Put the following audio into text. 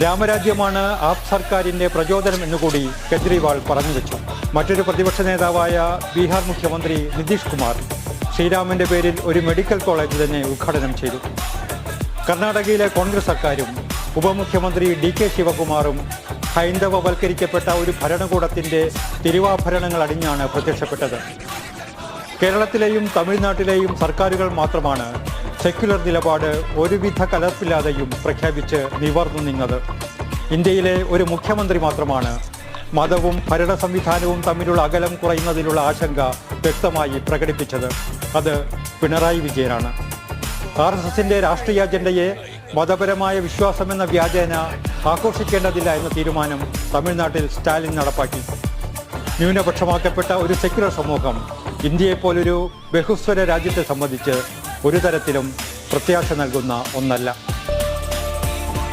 രാമരാജ്യമാണ് app സർക്കാരിന്റെ പ്രചോദനം എന്നുകൂടി കെജ്രിവാൾ പറഞ്ഞു വെച്ചു. മറ്റൊരു പ്രതിപക്ഷ നേതാവായ ബീഹാർ മുഖ്യമന്ത്രി നിതീഷ് കുമാർ ശ്രീരാമന്റെ പേരിൽ ഒരു മെഡിക്കൽ കോളേജ് തന്നെ ഉദ്ഘാടനം ചെയ്തു. കർണാടകയിലെ കോൺഗ്രസ് സർക്കാരും ഉപമുഖ്യമന്ത്രി DK ശിവകുമാറും ഹൈന്ദവവൽക്കരിക്കപ്പെട്ട ഒരു ഭരണകൂടത്തിന്റെ തിരുവാഭരണങ്ങൾ അണിഞ്ഞാണ് പ്രത്യക്ഷപ്പെട്ടത്. കേരളത്തിലെയും തമിഴ്നാട്ടിലെയും സർക്കാരുകൾ മാത്രമാണ് സെക്യുലർ നിലപാട് ഒരുവിധ കലർപ്പില്ലാതെയും പ്രഖ്യാപിച്ച് നിവർന്നു നിന്നത്. ഇന്ത്യയിലെ ഒരു മുഖ്യമന്ത്രി മാത്രമാണ് മതവും ഭരണ സംവിധാനവും തമ്മിലുള്ള അകലം കുറയുന്നതിലുള്ള ആശങ്ക വ്യക്തമായി പ്രകടിപ്പിച്ചത്. അത് പിണറായി വിജയനാണ്. RSSന്റെ രാഷ്ട്രീയ അജണ്ടയെ മതപരമായ വിശ്വാസമെന്ന വ്യാജേന ആഘോഷിക്കേണ്ടതില്ല എന്ന തീരുമാനം തമിഴ്നാട്ടിൽ സ്റ്റാലിൻ നടപ്പാക്കി. ന്യൂനപക്ഷമാക്കപ്പെട്ട ഒരു സെക്യുലർ സമൂഹം ഇന്ത്യയെപ്പോലൊരു ബഹുസ്വര രാജ്യത്തെ സംബന്ധിച്ച് ഒരു തരത്തിലും പ്രത്യാശ നൽകുന്ന ഒന്നല്ല.